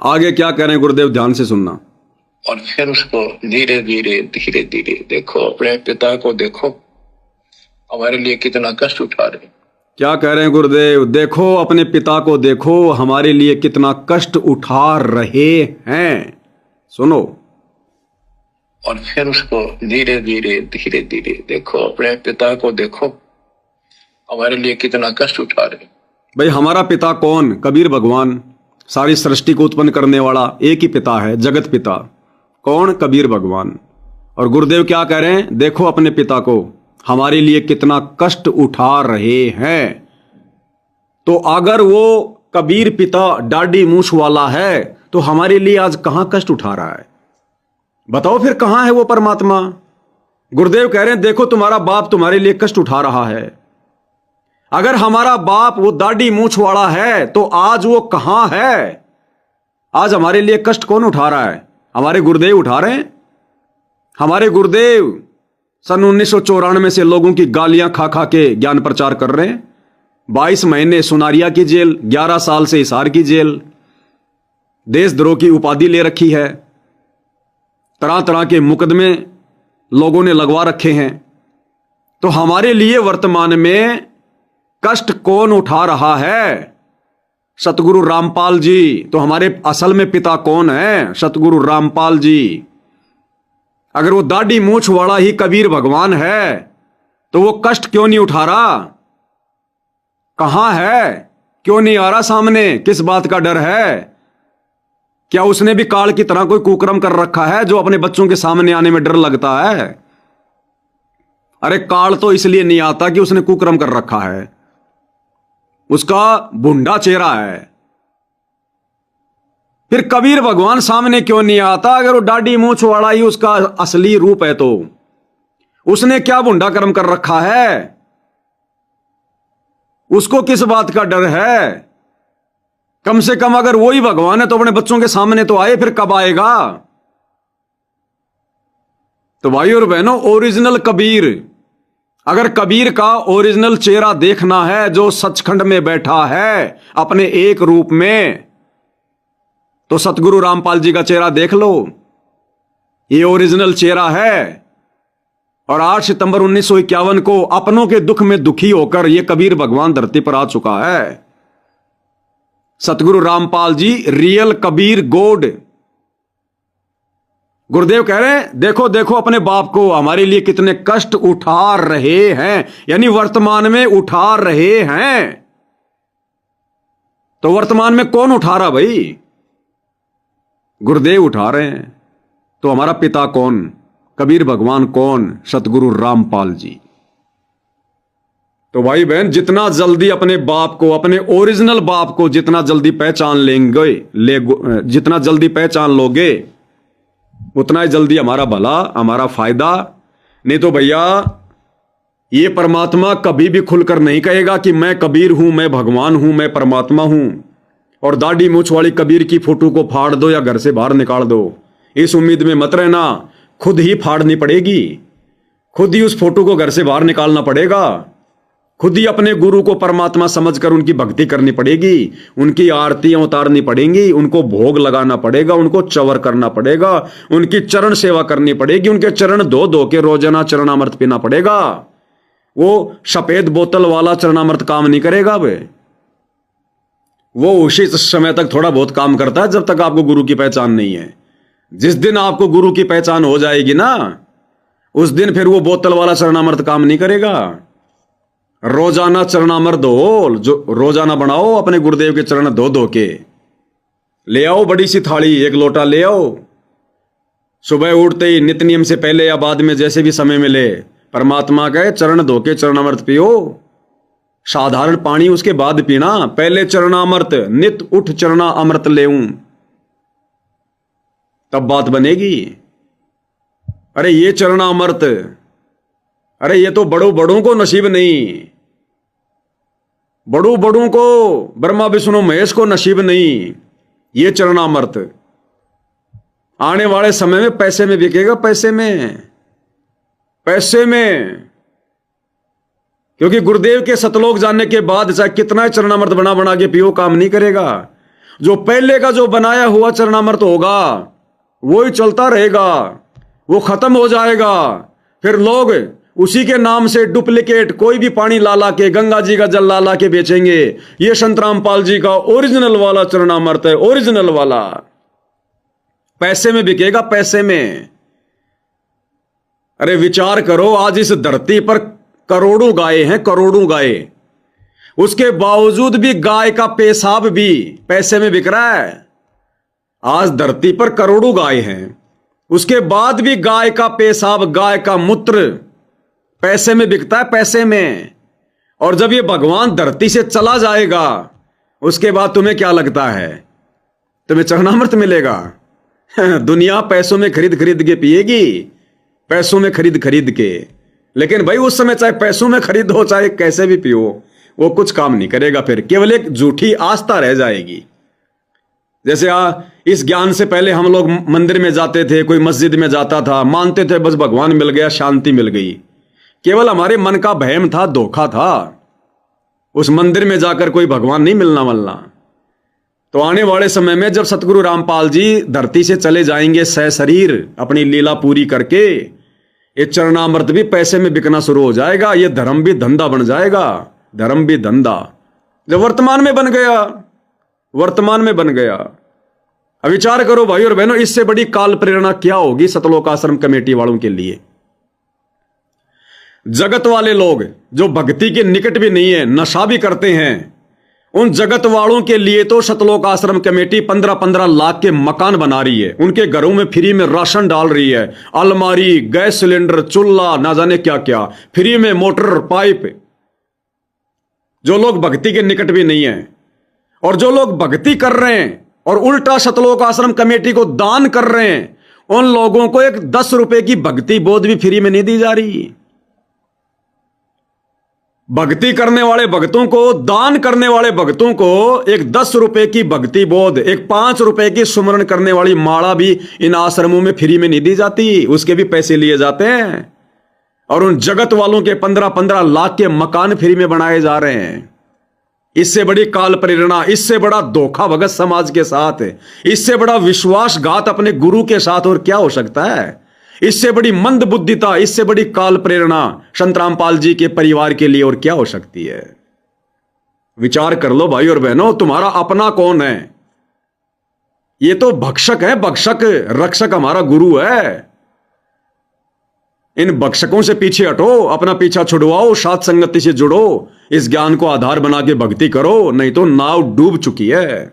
आगे क्या कह रहे हैं गुरुदेव, ध्यान से सुनना। और फिर उसको धीरे धीरे धीरे धीरे देखो, अपने पिता को देखो, हमारे लिए कितना कष्ट उठा रहे। क्या कह रहे हैं गुरुदेव? देखो अपने पिता को, देखो हमारे लिए कितना कष्ट उठा रहे हैं। सुनो। और फिर उसको धीरे धीरे धीरे धीरे देखो, अपने पिता को देखो, हमारे लिए कितना कष्ट उठा रहे। भाई हमारा पिता कौन? कबीर भगवान, सारी सृष्टि को उत्पन्न करने वाला एक ही पिता है, जगत पिता। कौन? कबीर भगवान। और गुरुदेव क्या कह रहे हैं? देखो अपने पिता को, हमारे लिए कितना कष्ट उठा रहे हैं। तो अगर वो कबीर पिता डाडी मूछ वाला है तो हमारे लिए आज कहां कष्ट उठा रहा है? बताओ फिर कहां है वो परमात्मा? गुरुदेव कह रहे हैं देखो तुम्हारा बाप तुम्हारे लिए कष्ट उठा रहा है। अगर हमारा बाप वो दाढ़ी मूछ वाला है तो आज वो कहां है? आज हमारे लिए कष्ट कौन उठा रहा है? हमारे गुरुदेव उठा रहे हैं। हमारे गुरुदेव सन 1994 से लोगों की गालियां खा खा के ज्ञान प्रचार कर रहे हैं। 22 महीने सुनारिया की जेल, 11 साल से हिसार की जेल, देशद्रोह की उपाधि ले रखी है, तरह तरह के मुकदमे लोगों ने लगवा रखे हैं। तो हमारे लिए वर्तमान में कष्ट कौन उठा रहा है? सतगुरु रामपाल जी। तो हमारे असल में पिता कौन है? सतगुरु रामपाल जी। अगर वो दाढ़ी मूछ वाला ही कबीर भगवान है तो वो कष्ट क्यों नहीं उठा रहा? कहां है? क्यों नहीं आ रहा सामने? किस बात का डर है? क्या उसने भी काल की तरह कोई कुकर्म कर रखा है जो अपने बच्चों के सामने आने में डर लगता है? अरे काल तो इसलिए नहीं आता कि उसने कुकर्म कर रखा है, उसका भुंडा चेहरा है। फिर कबीर भगवान सामने क्यों नहीं आता? अगर वो दाढ़ी मूछ वाला ही उसका असली रूप है तो उसने क्या भुंडा कर्म कर रखा है? उसको किस बात का डर है? कम से कम अगर वही भगवान है तो अपने बच्चों के सामने तो आए। फिर कब आएगा? तो भाई और बहनों, ओरिजिनल कबीर, अगर कबीर का ओरिजिनल चेहरा देखना है जो सचखंड में बैठा है अपने एक रूप में, तो सतगुरु रामपाल जी का चेहरा देख लो। ये ओरिजिनल चेहरा है। और 8 सितंबर 1951 को अपनों के दुख में दुखी होकर यह कबीर भगवान धरती पर आ चुका है। सतगुरु रामपाल जी रियल कबीर गोड। गुरुदेव कह रहे हैं देखो देखो अपने बाप को, हमारे लिए कितने कष्ट उठा रहे हैं, यानी वर्तमान में उठा रहे हैं। तो वर्तमान में कौन उठा रहा भाई? गुरुदेव उठा रहे हैं। तो हमारा पिता कौन? कबीर भगवान कौन? सतगुरु रामपाल जी। तो भाई बहन, जितना जल्दी अपने बाप को, अपने ओरिजिनल बाप को जितना जल्दी पहचान जितना जल्दी पहचान लोगे उतना ही जल्दी हमारा भला, हमारा फायदा। नहीं तो भैया ये परमात्मा कभी भी खुलकर नहीं कहेगा कि मैं कबीर हूं, मैं भगवान हूं, मैं परमात्मा हूं। और दाढ़ी मूछ वाली कबीर की फोटो को फाड़ दो या घर से बाहर निकाल दो, इस उम्मीद में मत रहना। खुद ही फाड़नी पड़ेगी, खुद ही उस फोटो को घर से बाहर निकालना पड़ेगा, खुद ही अपने गुरु को परमात्मा समझकर उनकी भक्ति करनी पड़ेगी, उनकी आरतियां उतारनी पड़ेंगी, उनको भोग लगाना पड़ेगा, उनको चवर करना पड़ेगा, उनकी चरण सेवा करनी पड़ेगी, उनके चरण धो धो के रोजाना चरणामृत पीना पड़ेगा। वो सफेद बोतल वाला चरणामृत काम नहीं करेगा वे। वो उसी समय तक थोड़ा बहुत काम करता है जब तक आपको गुरु की पहचान नहीं है। जिस दिन आपको गुरु की पहचान हो जाएगी ना, उस दिन फिर वो बोतल वाला चरणामृत काम नहीं करेगा। रोजाना चरणामृत हो, जो रोजाना बनाओ अपने गुरुदेव के चरण धो धो के ले आओ। बड़ी सी थाली 1 लोटा ले आओ। सुबह उठते ही नित्य नियम से पहले या बाद में जैसे भी समय मिले परमात्मा के चरण धो के चरणामृत पियो। साधारण पानी उसके बाद पीना, पहले चरणामृत, नित उठ चरणा अमृत लेऊं, तब बात बनेगी। अरे ये चरणामृत, अरे ये तो बड़ों बड़ों को नसीब नहीं, बड़ों बड़ों को, ब्रह्मा विष्णु महेश को नसीब नहीं ये चरणामृत। आने वाले समय में पैसे में बिकेगा, पैसे में, पैसे में। क्योंकि गुरुदेव के सतलोक जानने के बाद चाहे कितना चरणामृत बना बना के पियो, काम नहीं करेगा। जो पहले का जो बनाया हुआ चरणामृत होगा वो ही चलता रहेगा, वो खत्म हो जाएगा। फिर लोग उसी के नाम से डुप्लीकेट कोई भी पानी ला ला के, गंगा जी का जल ला ला के बेचेंगे। ये संत रामपाल जी का ओरिजिनल वाला चरणामृत है, ओरिजिनल वाला, पैसे में बिकेगा, पैसे में। अरे विचार करो, आज इस धरती पर करोड़ों गाय हैं, करोड़ों गाय, उसके बावजूद भी गाय का पेशाब भी पैसे में बिक रहा है। आज धरती पर करोड़ों गाय हैं, उसके बाद भी गाय का पेशाब, गाय का मूत्र पैसे में बिकता है, पैसे में। और जब ये भगवान धरती से चला जाएगा, उसके बाद तुम्हें क्या लगता है, तुम्हें चरणामृत मिलेगा? दुनिया पैसों में खरीद खरीद के पिएगी, पैसों में खरीद खरीद के। लेकिन भाई उस समय चाहे पैसों में खरीदो चाहे कैसे भी पियो, वो कुछ काम नहीं करेगा। फिर केवल एक झूठी आस्था रह जाएगी। जैसे इस ज्ञान से पहले हम लोग मंदिर में जाते थे, कोई मस्जिद में जाता था, मानते थे बस भगवान मिल गया, शांति मिल गई। केवल हमारे मन का वहम था, धोखा था। उस मंदिर में जाकर कोई भगवान नहीं मिलना वलना। तो आने वाले समय में जब सतगुरु रामपाल जी धरती से चले जाएंगे सशरीर अपनी लीला पूरी करके, ये चरणामृत भी पैसे में बिकना शुरू हो जाएगा। ये धर्म भी धंधा बन जाएगा, धर्म भी धंधा, जो वर्तमान में बन गया, वर्तमान में बन गया। अब विचार करो भाई और बहनों, इससे बड़ी काल प्रेरणा क्या होगी सतलोक आश्रम कमेटी वालों के लिए। जगत वाले लोग जो भक्ति के निकट भी नहीं है, नशा भी करते हैं, उन जगत वालों के लिए तो सतलोक आश्रम कमेटी 15-15 लाख के मकान बना रही है। उनके घरों में फ्री में राशन डाल रही है, अलमारी, गैस सिलेंडर, चूल्हा, ना जाने क्या क्या, फ्री में मोटर, पाइप। जो लोग भक्ति के निकट भी नहीं है, और जो लोग भक्ति कर रहे हैं और उल्टा सतलोक आश्रम कमेटी को दान कर रहे हैं, उन लोगों को एक 10 रुपए की भक्ति बोध भी फ्री में नहीं दी जा रही। भक्ति करने वाले भक्तों को, दान करने वाले भक्तों को एक 10 रुपए की भक्ति बोध, एक 5 रुपए की सुमरण करने वाली माला भी इन आश्रमों में फ्री में नहीं दी जाती, उसके भी पैसे लिए जाते हैं। और उन जगत वालों के 15-15 लाख के मकान फ्री में बनाए जा रहे हैं। इससे बड़ी काल प्रेरणा, इससे बड़ा धोखा भगत समाज के साथ, इससे बड़ा विश्वासघात अपने गुरु के साथ और क्या हो सकता है? इससे बड़ी मंद बुद्धिता, इससे बड़ी काल प्रेरणा संत रामपाल जी के परिवार के लिए और क्या हो सकती है? विचार कर लो भाई और बहनों, तुम्हारा अपना कौन है? ये तो भक्षक है, भक्षक, रक्षक हमारा गुरु है। इन भक्षकों से पीछे हटो, अपना पीछा छुड़वाओ, साथ संगति से जुड़ो, इस ज्ञान को आधार बना के भक्ति करो, नहीं तो नाव डूब चुकी है।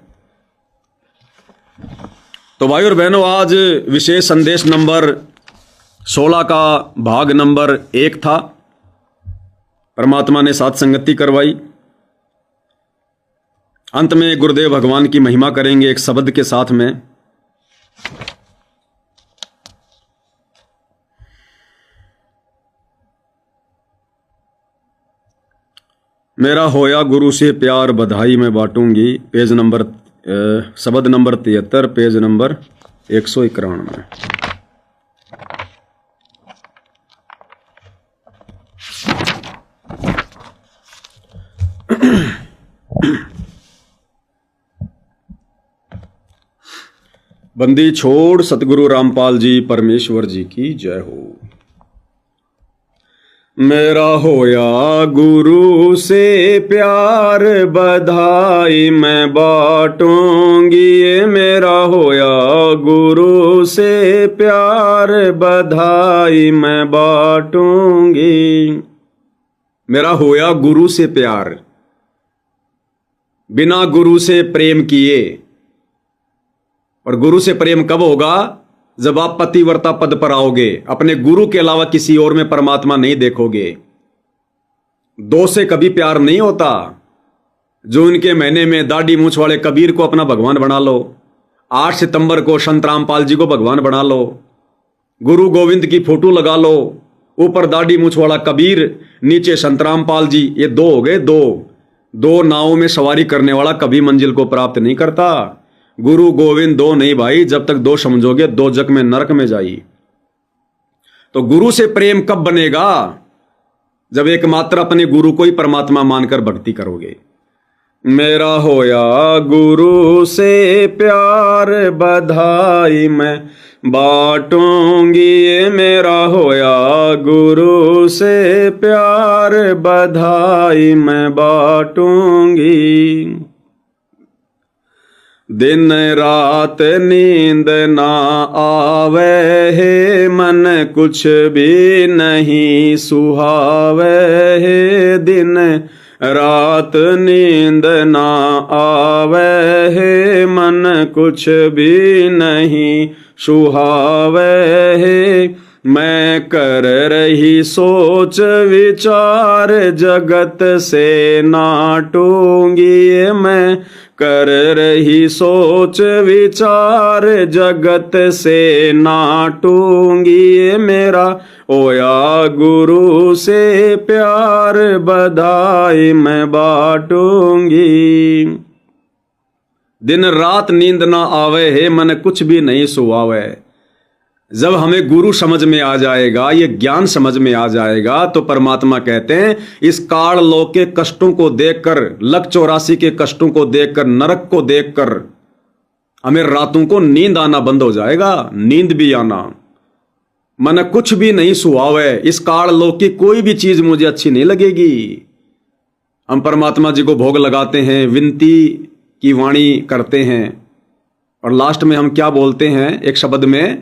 तो भाई और बहनों, आज विशेष संदेश नंबर 16 का भाग नंबर 1 था। परमात्मा ने साथ संगति करवाई। अंत में गुरुदेव भगवान की महिमा करेंगे एक शब्द के साथ में। मेरा होया गुरु से प्यार बधाई मैं बांटूंगी, पेज नंबर शब्द नंबर 73, पेज नंबर 191। बंदी छोड़ सतगुरु रामपाल जी परमेश्वर जी की जय हो। मेरा होया गुरु से प्यार बधाई मैं बांटूंगी, ये मेरा होया गुरु से प्यार बधाई मैं बांटूंगी। मेरा होया गुरु से प्यार, बिना गुरु से प्रेम किए। और गुरु से प्रेम कब होगा? जब आप पतिव्रता पद पर आओगे, अपने गुरु के अलावा किसी और में परमात्मा नहीं देखोगे। दो से कभी प्यार नहीं होता। जो इनके महीने में दाढ़ी मूछ वाले कबीर को अपना भगवान बना लो, 8 सितंबर को संत रामपाल जी को भगवान बना लो, गुरु गोविंद की फोटो लगा लो, ऊपर दाढ़ी मूछ वाला कबीर, नीचे संत रामपाल जी, ये दो हो गए। दो नावों में सवारी करने वाला कभी मंजिल को प्राप्त नहीं करता। गुरु गोविंद दो नहीं भाई, जब तक दो समझोगे दो जग में नरक में जाई। तो गुरु से प्रेम कब बनेगा? जब एकमात्र अपने गुरु को ही परमात्मा मानकर भक्ति करोगे। मेरा होया गुरु से प्यार बधाई मैं बाटूंगी, ये मेरा होया गुरु से प्यार बधाई मैं बाटूंगी। दिन रात नींद ना आवे है मन कुछ भी नहीं सुहावे है, दिन रात नींद ना आवे है मन कुछ भी नहीं सुहावे है। मैं कर रही सोच विचार जगत से नाटूंगी, मैं कर रही सोच विचार जगत से नाटूंगी, मेरा ओया गुरु से प्यार बधाई मैं बाटूंगी। दिन रात नींद ना आवे है मन कुछ भी नहीं सुहावे। जब हमें गुरु समझ में आ जाएगा, ये ज्ञान समझ में आ जाएगा, तो परमात्मा कहते हैं इस काल लोक के कष्टों को देखकर, लक 84 के कष्टों को देखकर, नरक को देखकर हमें रातों को नींद आना बंद हो जाएगा, नींद भी आना। मन कुछ भी नहीं सुहावे, इस काल लोक की कोई भी चीज मुझे अच्छी नहीं लगेगी। हम परमात्मा जी को भोग लगाते हैं, विनती की वाणी करते हैं, और लास्ट में हम क्या बोलते हैं एक शब्द में,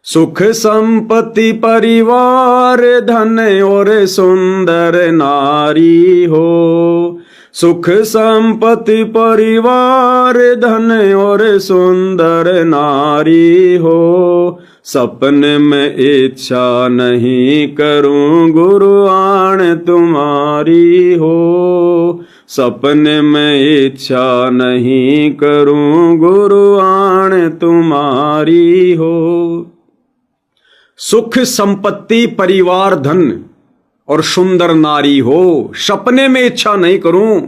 सुख संपत्ति परिवार धन और सुंदर नारी हो। सुख संपत्ति परिवार धन और सुंदर नारी हो। सपने में इच्छा नहीं करूं गुरु आण तुम्हारी हो। सपने में इच्छा नहीं करूं गुरु आण तुम्हारी हो। सुख संपत्ति परिवार धन और सुंदर नारी हो, सपने में इच्छा नहीं करूं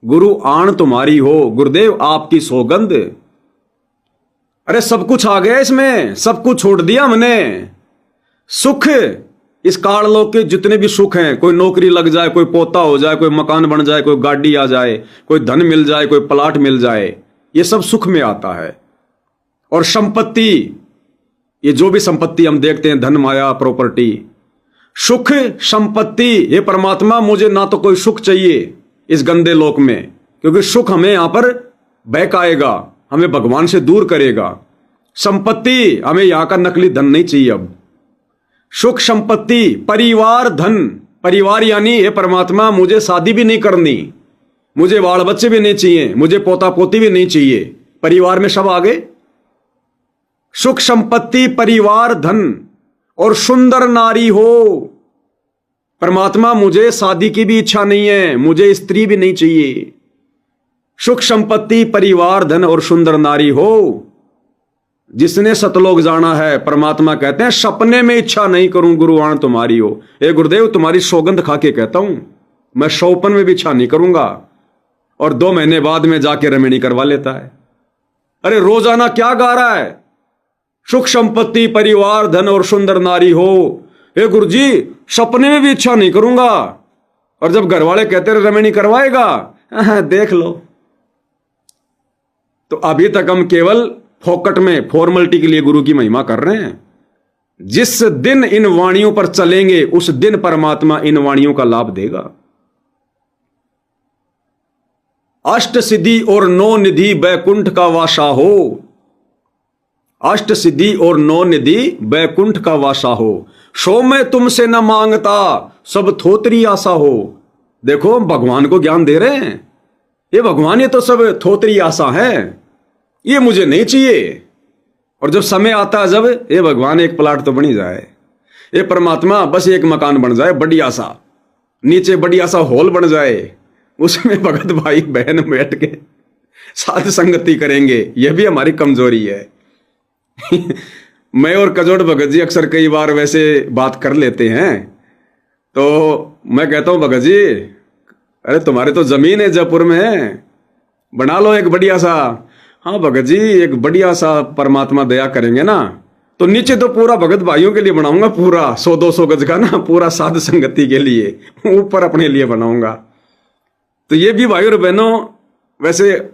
गुरु आण तुम्हारी हो। गुरुदेव आपकी सौगंध। अरे सब कुछ आ गया इसमें, सब कुछ छोड़ दिया हमने। सुख, इस काल लोक के जितने भी सुख हैं, कोई नौकरी लग जाए, कोई पोता हो जाए, कोई मकान बन जाए, कोई गाड़ी आ जाए, कोई धन मिल जाए, कोई प्लाट मिल जाए, ये सब सुख में आता है। और संपत्ति, ये जो भी संपत्ति हम देखते हैं, धन माया प्रॉपर्टी, सुख संपत्ति, ये परमात्मा मुझे ना तो कोई सुख चाहिए इस गंदे लोक में, क्योंकि सुख हमें यहां पर बहकाएगा, हमें भगवान से दूर करेगा। संपत्ति, हमें यहां का नकली धन नहीं चाहिए अब। सुख संपत्ति परिवार धन, परिवार यानी हे परमात्मा मुझे शादी भी नहीं करनी, मुझे बाल बच्चे भी नहीं चाहिए, मुझे पोता पोती भी नहीं चाहिए, परिवार में सब आ गए। सुख संपत्ति परिवार धन और सुंदर नारी हो। परमात्मा मुझे शादी की भी इच्छा नहीं है, मुझे स्त्री भी नहीं चाहिए। सुख संपत्ति परिवार धन और सुंदर नारी हो। जिसने सतलोक जाना है, परमात्मा कहते हैं सपने में इच्छा नहीं करूं गुरु आण तुम्हारी हो। ए गुरुदेव तुम्हारी सौगंध खा के कहता हूं, मैं सौपन में भी इच्छा नहीं करूंगा। और 2 महीने बाद में जाके रमणी करवा लेता है। अरे रोजाना क्या गा रहा है, सुख संपत्ति परिवार धन और सुंदर नारी हो। हे गुरुजी सपने में भी इच्छा नहीं करूंगा, और जब घर वाले कहते रहे रमणी करवाएगा, देख लो। तो अभी तक हम केवल फोकट में फॉर्मेलिटी के लिए गुरु की महिमा कर रहे हैं। जिस दिन इन वाणियों पर चलेंगे उस दिन परमात्मा इन वाणियों का लाभ देगा। अष्ट सिद्धि और 9 निधि बैकुंठ का वासा हो। अष्ट सिद्धि और 9 निधि बैकुंठ का वासा हो। सो मैं तुमसे न मांगता सब थोतरी आशा हो। देखो भगवान को ज्ञान दे रहे हैं, ये भगवान ये तो सब थोतरी आशा है, ये मुझे नहीं चाहिए। और जब समय आता है, जब ये भगवान एक प्लाट तो बनी जाए, ये परमात्मा बस एक मकान बन जाए बढ़िया सा, नीचे बढ़िया सा हॉल बन जाए, उसमें भगत भाई बहन बैठ के साथ संगति करेंगे। यह भी हमारी कमजोरी है। मैं और कजोड़ भगत जी अक्सर कई बार वैसे बात कर लेते हैं, तो मैं कहता हूं भगत जी अरे तुम्हारे तो जमीन है जयपुर में, बना लो एक बढ़िया सा। हाँ भगत जी एक बढ़िया सा परमात्मा दया करेंगे ना, तो नीचे तो पूरा भगत भाइयों के लिए बनाऊंगा, पूरा 100-200 गज का ना, पूरा साध संगति के लिए, ऊपर अपने लिए बनाऊंगा। तो ये भी भाई और बहनों वैसे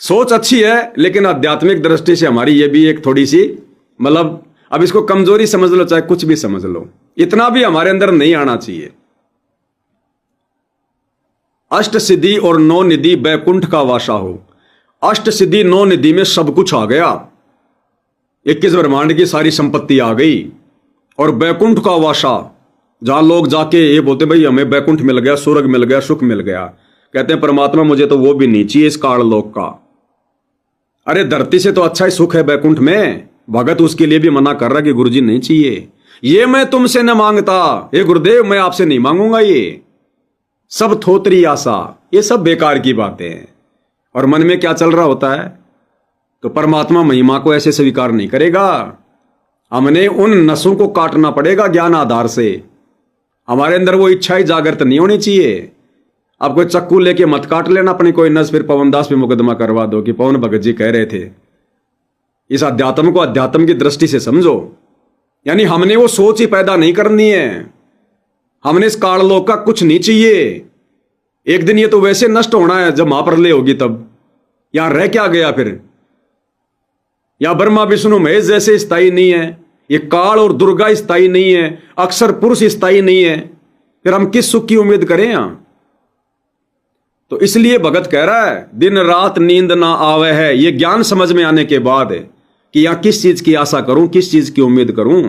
सोच अच्छी है, लेकिन आध्यात्मिक दृष्टि से हमारी ये भी एक थोड़ी सी मतलब अब इसको कमजोरी समझ लो चाहे कुछ भी समझ लो, इतना भी हमारे अंदर नहीं आना चाहिए। अष्ट सिद्धि और नौ निधि बैकुंठ का वासा हो। अष्ट सिद्धि नौ निधि में सब कुछ आ गया, 21 ब्रह्मांड की सारी संपत्ति आ गई, और बैकुंठ का वासा जहां लोग जाके ये बोलते भाई हमें बैकुंठ मिल गया, स्वर्ग मिल गया, सुख मिल गया, कहते हैं परमात्मा मुझे तो वो भी नहीं चाहिए इस काल लोक का। अरे धरती से तो अच्छा ही सुख है बैकुंठ में। भगत उसके लिए भी मना कर रहा कि गुरुजी नहीं चाहिए, ये मैं तुमसे न मांगता, ये गुरुदेव मैं आपसे नहीं मांगूंगा, ये सब थोतरी आशा, ये सब बेकार की बातें हैं। और मन में क्या चल रहा होता है, तो परमात्मा महिमा को ऐसे स्वीकार नहीं करेगा। हमने उन नसों को काटना पड़ेगा ज्ञान आधार से। हमारे अंदर वो इच्छा ही जागृत नहीं होनी चाहिए। अब कोई चक्कू लेके मत काट लेना अपनी कोई नस, फिर पवन दास पे मुकदमा करवा दो कि पवन भगत जी कह रहे थे। इस अध्यात्म को अध्यात्म की दृष्टि से समझो, यानी हमने वो सोच ही पैदा नहीं करनी है। हमने इस काललोक का कुछ नहीं चाहिए। एक दिन ये तो वैसे नष्ट होना है जब महाप्रलय होगी, तब यहां रह क्या गया फिर। या ब्रह्मा विष्णु महेश जैसे स्थायी नहीं है, ये काल और दुर्गा स्थायी नहीं है, अक्षर पुरुष स्थायी नहीं है, फिर हम किस सुख की उम्मीद करें यहां। तो इसलिए भगत कह रहा है दिन रात नींद ना आवे है, ये ज्ञान समझ में आने के बाद है कि यहां किस चीज की आशा करूं, किस चीज की उम्मीद करूं।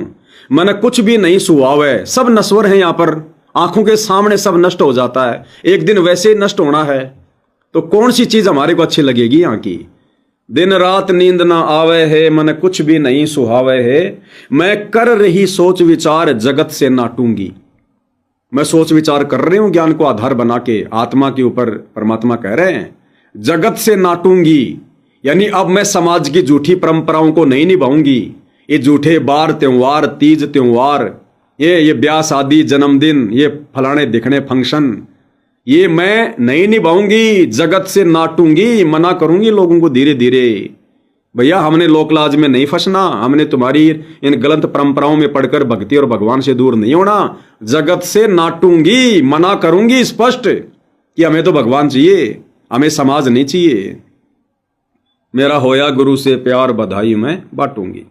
मन कुछ भी नहीं सुहावे, सब नश्वर है यहां पर, आंखों के सामने सब नष्ट हो जाता है, एक दिन वैसे ही नष्ट होना है। तो कौन सी चीज हमारे को अच्छी लगेगी यहां की। दिन रात नींद ना आवे है, मन कुछ भी नहीं सुहावे है, मैं कर रही सोच विचार जगत से नाटूंगी। मैं सोच विचार कर रही हूं ज्ञान को आधार बना के, आत्मा के ऊपर परमात्मा कह रहे हैं जगत से नाटूंगी, यानी अब मैं समाज की झूठी परंपराओं को नहीं निभाऊंगी। ये झूठे बार त्योहार, तीज त्योहार, ये ब्याह शादी जन्मदिन, ये फलाने दिखने फंक्शन, ये मैं नहीं निभाऊंगी, जगत से नाटूंगी, मना करूंगी लोगों को धीरे धीरे। भैया हमने लोकलाज में नहीं फंसना, हमने तुम्हारी इन गलत परंपराओं में पढ़कर भक्ति और भगवान से दूर नहीं होना। जगत से नाटूंगी, मना करूंगी स्पष्ट कि हमें तो भगवान चाहिए, हमें समाज नहीं चाहिए। मेरा होया गुरु से प्यार बधाई मैं बांटूंगी।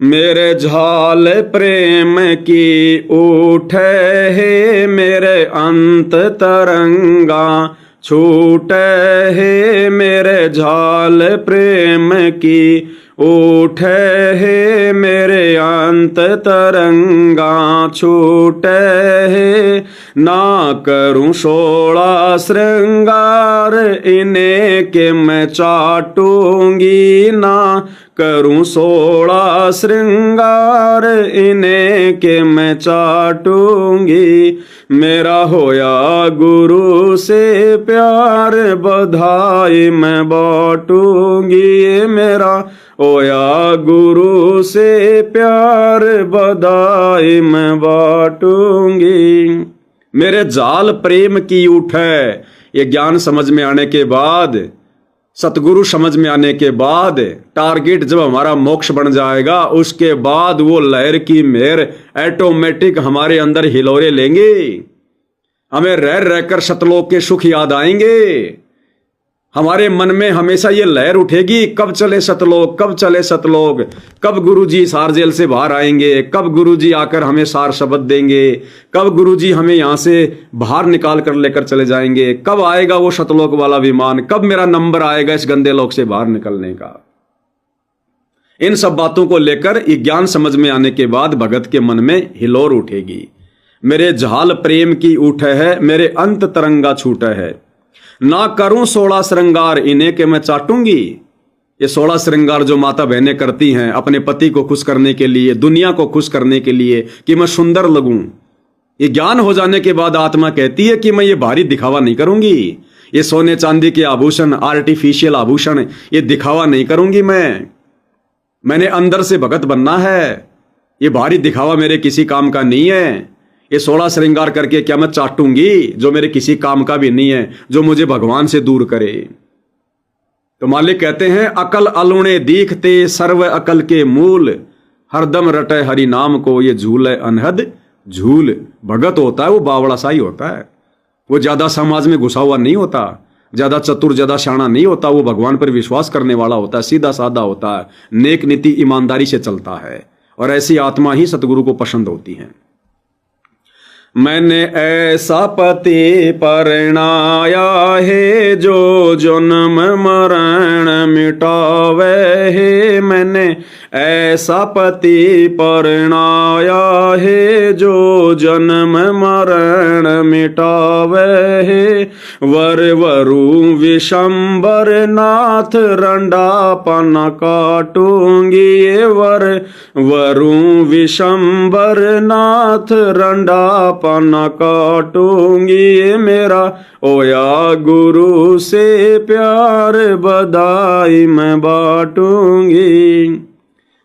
मेरे झाल प्रेम की उठे है, मेरे अंत तरंगा छूटे है, मेरे झाल प्रेम की उठे है, मेरे अंत तरंगा छूटे है। ना करूं 16 श्रृंगार, इन्हें के मैं चाटूंगी, ना करूं 16 श्रृंगार, इन्हें के मैं चाटूंगी। मेरा होया गुरु से प्यार बधाई मैं बांटूंगी, मेरा होया गुरु से प्यार बधाई मैं बांटूंगी। मेरे जाल प्रेम की उठे, ये ज्ञान समझ में आने के बाद, सतगुरु समझ में आने के बाद, टारगेट जब हमारा मोक्ष बन जाएगा, उसके बाद वो लहर की मेहर ऑटोमेटिक हमारे अंदर हिलोरे लेंगे। हमें रह रहकर सतलोक के सुख याद आएंगे। हमारे मन में हमेशा ये लहर उठेगी, कब चले सतलोक, कब चले सतलोक, कब गुरुजी सार जेल से बाहर आएंगे, कब गुरुजी आकर हमें सार शब्द देंगे, कब गुरुजी हमें यहां से बाहर निकाल कर लेकर चले जाएंगे, कब आएगा वो सतलोक वाला विमान, कब मेरा नंबर आएगा इस गंदे लोक से बाहर निकलने का। इन सब बातों को लेकर ये ज्ञान समझ में आने के बाद भगत के मन में हिलोर उठेगी। मेरे झाल प्रेम की उठे है, मेरे अंत तरंगा छूटे है। ना करूं 16 श्रृंगार, इन्हें के मैं चाटूंगी। ये 16 श्रृंगार जो माता बहनें करती हैं अपने पति को खुश करने के लिए, दुनिया को खुश करने के लिए कि मैं सुंदर लगूं, ये ज्ञान हो जाने के बाद आत्मा कहती है कि मैं ये भारी दिखावा नहीं करूंगी, ये सोने चांदी के आभूषण, आर्टिफिशियल आभूषण, ये दिखावा नहीं करूंगी। मैंने अंदर से भगत बनना है, ये भारी दिखावा मेरे किसी काम का नहीं है। ये 16 श्रृंगार करके क्या मैं चाटूंगी जो मेरे किसी काम का भी नहीं है, जो मुझे भगवान से दूर करे। तो मालिक कहते हैं अकल अलुणे दीखते सर्व अकल के मूल, हरदम रटे हरि नाम को ये झूल है अनहद झूल। भगत होता है वो बावड़ा सा ही होता है, वो ज्यादा समाज में घुसा हुआ नहीं होता, ज्यादा चतुर, ज्यादा शाना नहीं होता। वो भगवान पर विश्वास करने वाला होता है, सीधा साधा होता है, नेक नीति ईमानदारी से चलता है, और ऐसी आत्मा ही सतगुरु को पसंद होती है। मैंने ऐसा पति परणाया है जो जन्म मरण मिटावे है। मैंने ऐसा पति परणाया है जो जन्म मरण मिटावे है। वर वरु विशंबर नाथ रंडापन काटूंगी। वर वरु विशंबर नाथ रंडापन काटूंगी। मेरा ओया गुरु से प्यार बधाई मैं बांटूंगी।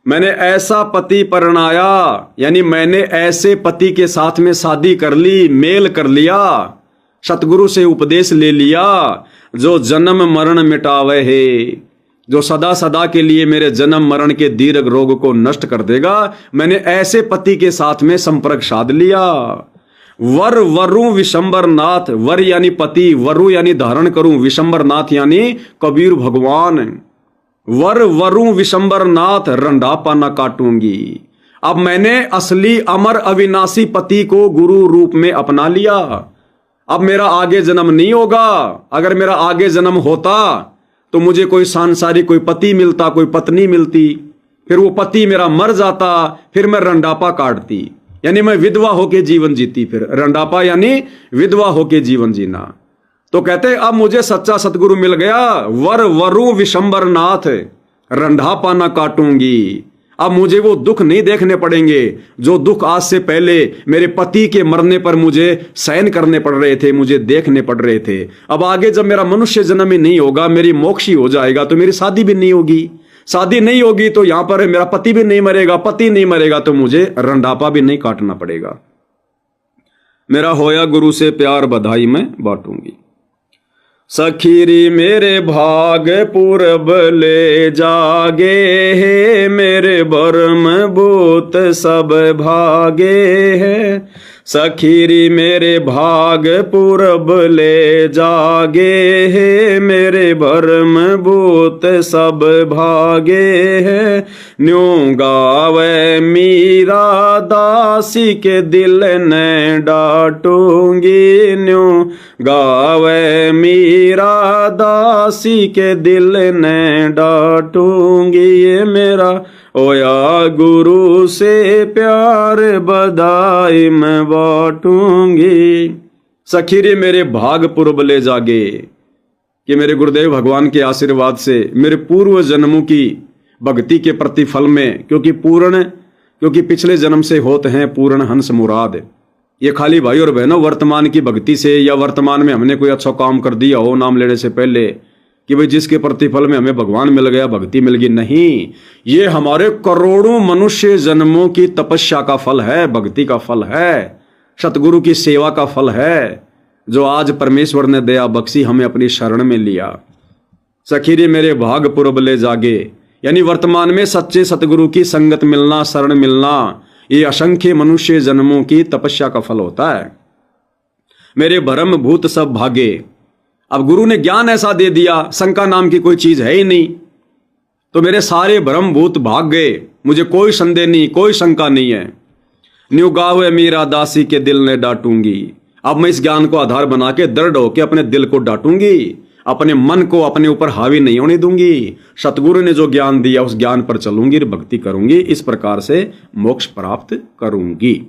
मैंने ऐसा पति परणाया, यानी मैंने ऐसे पति के साथ में शादी कर ली, मेल कर लिया, सतगुरु से उपदेश ले लिया, जो जन्म मरण मिटावे है, जो सदा सदा के लिए मेरे जन्म मरण के दीर्घ रोग को नष्ट कर देगा। मैंने ऐसे पति के साथ में संपर्क साध लिया। वर वरु विशंबर नाथ, वर यानी पति, वरु यानी धारण करूं, विशंबर नाथ यानी कबीर भगवान। वर वरु विशंबर नाथ रंडापा न काटूंगी। अब मैंने असली अमर अविनाशी पति को गुरु रूप में अपना लिया। अब मेरा आगे जन्म नहीं होगा। अगर मेरा आगे जन्म होता तो मुझे कोई सांसारिक कोई पति मिलता, कोई पत्नी मिलती, फिर वो पति मेरा मर जाता, फिर मैं रंडापा काटती, यानी मैं विधवा होके जीवन जीती। फिर रंडापा यानी विधवा होके जीवन जीना। तो कहते अब मुझे सच्चा सतगुरु मिल गया। वर वरु विशंबर नाथ रंडापा ना काटूंगी। अब मुझे वो दुख नहीं देखने पड़ेंगे जो दुख आज से पहले मेरे पति के मरने पर मुझे सहन करने पड़ रहे थे, मुझे देखने पड़ रहे थे। अब आगे जब मेरा मनुष्य जन्म ही नहीं होगा, मेरी मोक्ष ही हो जाएगा, तो मेरी शादी भी नहीं होगी। शादी नहीं होगी तो यहां पर मेरा पति भी नहीं मरेगा, पति नहीं मरेगा तो मुझे रंडापा भी नहीं काटना पड़ेगा। मेरा होया गुरु से प्यार बधाई मैं बांटूंगी। सखीरी मेरे भाग पूरब ले जागे है। मेरे बर्म भूत सब भागे है। सखीरी मेरे भाग पूरब ले जागे है। मेरे भरम भूत सब भागे है। न्यों गावे मीरा दासी के दिल ने डांटूंगी। न्यों गावे मीरा दासी के दिल ने डांटूंगी। ये मेरा ओया गुरु से प्यार बधाई मैं बांटूंगी। सखीरे मेरे भाग पूर्व ले जागे, कि मेरे गुरुदेव भगवान के आशीर्वाद से मेरे पूर्व जन्मों की भक्ति के प्रतिफल में, क्योंकि पिछले जन्म से होते हैं पूर्ण हंस मुराद। ये खाली भाई और बहनों वर्तमान की भक्ति से या वर्तमान में हमने कोई अच्छा काम कर दिया हो नाम लेने से पहले कि भाई जिसके प्रतिफल में हमें भगवान मिल गया, भक्ति मिल गई, नहीं। ये हमारे करोड़ों मनुष्य जन्मों की तपस्या का फल है, भक्ति का फल है, सतगुरु की सेवा का फल है, जो आज परमेश्वर ने दया बख्शी हमें अपनी शरण में लिया। सखीरे मेरे भाग पूर्व ले जागे, यानी वर्तमान में सच्चे सतगुरु की संगत मिलना, शरण मिलना, ये असंख्य मनुष्य जन्मों की तपस्या का फल होता है। मेरे भरम भूत सब भागे। अब गुरु ने ज्ञान ऐसा दे दिया, शंका नाम की कोई चीज है ही नहीं, तो मेरे सारे भ्रम भूत भाग गए, मुझे कोई संदेह नहीं, कोई शंका नहीं है। न्यू गावे मीरा दासी के दिल ने डांटूंगी। अब मैं इस ज्ञान को आधार बना के दृढ़ होकर अपने दिल को डांटूंगी, अपने मन को अपने ऊपर हावी नहीं होने दूंगी। सतगुरु ने जो ज्ञान दिया उस ज्ञान पर चलूंगी, भक्ति करूंगी, इस प्रकार से मोक्ष प्राप्त करूंगी।